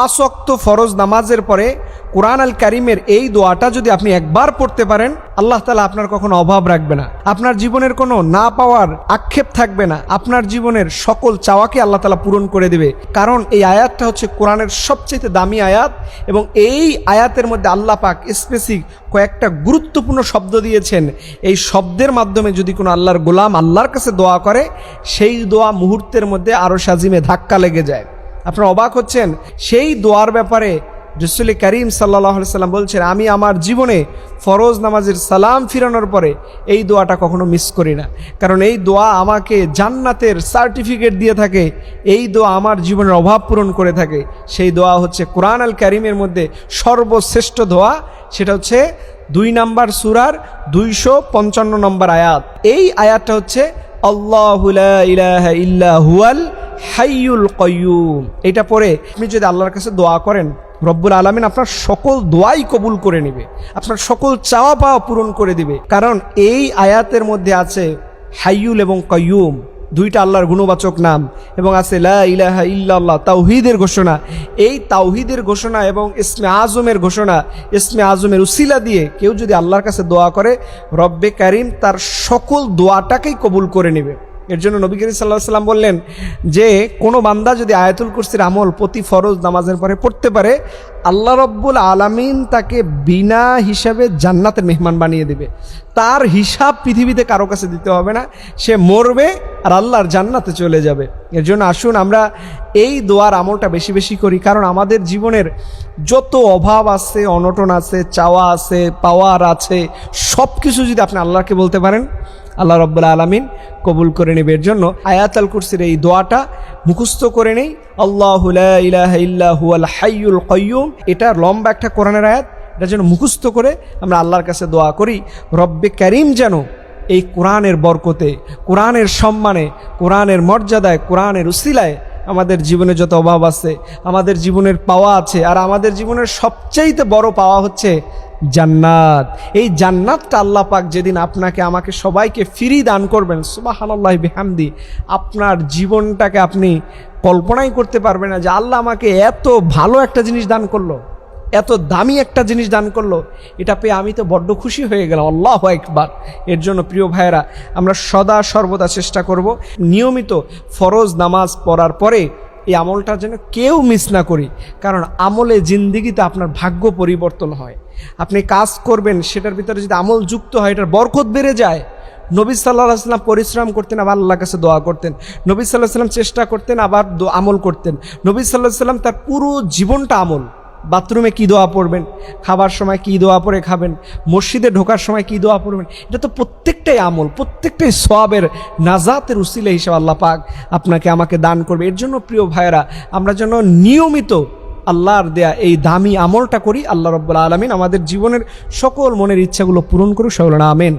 পাঁচ ওয়াক্ত ফরজ নামাজের পরে কোরআন আল কারিমের এই দোয়াটা যদি আপনি একবার পড়তে পারেন, আল্লাহ তাআলা আপনার কখনো অভাব রাখবে না, আপনার জীবনের কোনো না পাওয়ার আক্ষেপ থাকবে না, আপনার জীবনের সকল চাওয়াকে আল্লাহ তাআলা পূরণ করে দেবে। কারণ এই আয়াতটা হচ্ছে কোরআনের সবচেয়ে দামি আয়াত, এবং এই আয়াতের মধ্যে আল্লাহ পাক স্পেসিফিক কয়েকটা গুরুত্বপূর্ণ শব্দ দিয়েছেন। এই শব্দের মাধ্যমে যদি কোনো আল্লাহর গোলাম আল্লাহর কাছে দোয়া করে, সেই দোয়া মুহূর্তের মধ্যে আরশ আজিমে ধাক্কা লেগে যায়। আপনারা অবাক হচ্ছেন, সেই দোয়ার ব্যাপারে রাসূল করিম সাল্লাল্লাহু আলাইহি সাল্লাম বলছেন, আমি আমার জীবনে ফরজ নামাজের সালাম ফিরানোর পরে এই দোয়াটা কখনো মিস করি না, কারণ এই দোয়া আমাকে জান্নাতের সার্টিফিকেট দিয়ে থাকে, এই দোয়া আমার জীবনের অভাব পূরণ করে থাকে। সেই দোয়া হচ্ছে কোরআন আল কারিমের মধ্যে সর্বশ্রেষ্ঠ দোয়া, সেটা হচ্ছে 2 নম্বর সূরার 255 নম্বর আয়াত। এই আয়াতটা হচ্ছে আল্লাহু লা ইলাহা ইল্লা হুয়াল হাইয়ুল কাইয়ুম। এটা পড়ে আপনি যদি আল্লাহর কাছে দোয়া করেন, রব্বুল আলামিন আপনার সকল দোয়াই কবুল করে নেবে, আপনার সকল চাওয়া পাওয়া পূরণ করে দিবে। কারণ এই আয়াতের মধ্যে আছে হাইয়ুল এবং কাইয়ুম, দুইটা আল্লাহর গুণবাচক নাম, এবং আছে লা ইলাহা ইল্লাল্লাহ, তাওহীদের ঘোষণা। এই তাওহীদের ঘোষণা এবং ইসমে আজমের ঘোষণা, ইসমে আজমের উসিলা দিয়ে কেউ যদি আল্লাহর কাছে দোয়া করে, রব্বে কারিম তার সকল দোয়াটাকেই কবুল করে নেবে। এর জন্য নবী করিম সাল্লাল্লাহু আলাইহি সাল্লাম বললেন যে কোনো বান্দা যদি আয়াতুল কুরসির আমল প্রতি ফরজ নামাজের পরে পড়তে পারে, আল্লাহ রব্বুল আলামিন তাকে বিনা হিসাবে জান্নাতের মেহমান বানিয়ে দেবে। তার হিসাব পৃথিবীতে কারো কাছে দিতে হবে না, সে মরবে আর আল্লাহর জান্নাতে চলে যাবে। এর জন্য আসুন আমরা এই দোয়ার আমলটা বেশি বেশি করি, কারণ আমাদের জীবনের যত অভাব আছে, অনটন আছে, চাওয়া আছে, পাওয়ার আছে, সব কিছু যদি আপনি আল্লাহকে বলতে পারেন, আল্লাহ রাব্বুল আলামিন কবুল করে নেবে। এর জন্য আয়াতুল কুরসির এই দোয়াটা মুখস্থ করে নেই, আল্লাহু লা ইলাহা ইল্লা হুয়াল হাইয়ুল কাইয়ুম। এটা লম্বা একটা কোরআনের আয়াত, এটা যেন মুখস্থ করে আমরা আল্লাহর কাছে দোয়া করি, রব্বে কারিম যেন এই কোরআনের বরকতে, কোরআনের সম্মানে, কোরআনের মর্যাদায়, কোরআনের উসিলায় আমাদের জীবনে যত অভাব আছে, আমাদের জীবনের পাওয়া আছে, আর আমাদের জীবনের সবচাইতে বড় পাওয়া হচ্ছে জান্নাত। এই জান্নাতটা আল্লাহ পাক যেদিন আপনাকে, আমাকে, সবাইকে ফ্রি দান করবেন, সুবহানাল্লাহি বিহামদি, আপনার জীবনটাকে আপনি কল্পনাই করতে পারবেন না যে আল্লাহ আমাকে এত ভালো একটা জিনিস দান করলো, এত দামি একটা জিনিস দান করলো, এটা পেয়ে আমি তো বড্ড খুশি হয়ে গেলাম। আল্লাহু আকবার। এর জন্য প্রিয় ভাইয়েরা, আমরা সদা সর্বদা চেষ্টা করব নিয়মিত ফরজ নামাজ পড়ার পরে এই আমলটা যেন কেউ মিস না করি, কারণ আমলে জিন্দিগিতে আপনার ভাগ্য পরিবর্তন হয়। আপনি কাজ করবেন, সেটার ভিতরে যদি আমল যুক্ত হয়, এটার বরকত বেড়ে যায়। নবী সাল্লাল্লাহু আলাইহি ওয়াসাল্লাম পরিশ্রম করতেন, আবার আল্লাহর কাছে দোয়া করতেন। নবী সাল্লাল্লাহু আলাইহি ওয়াসাল্লাম চেষ্টা করতেন, আবার আমল করতেন। নবী সাল্লাল্লাহু আলাইহি ওয়াসাল্লাম তার পুরো জীবনটা আমল। বাথরুমে কি দোয়া পড়বেন, খাবার সময় কি দোয়া পড়ে খাবেন, মসজিদে ঢোকার সময় কি দোয়া পড়বেন, এটা তো প্রত্যেকটাই আমল, প্রত্যেকটাই সওয়াবের, নাজাতের উসিলা হিসেবে আল্লাহ পাক আপনাকে আমাকে দান করবে। এর জন্য প্রিয় ভাইয়েরা, আমরা যেন নিয়মিত আল্লাহর দেয়া এই দামি আমলটা করি। আল্লাহ রাব্বুল আলামিন আমাদের জীবনের সকল মনের ইচ্ছাগুলো পূরণ করুক। সকলে আমিন।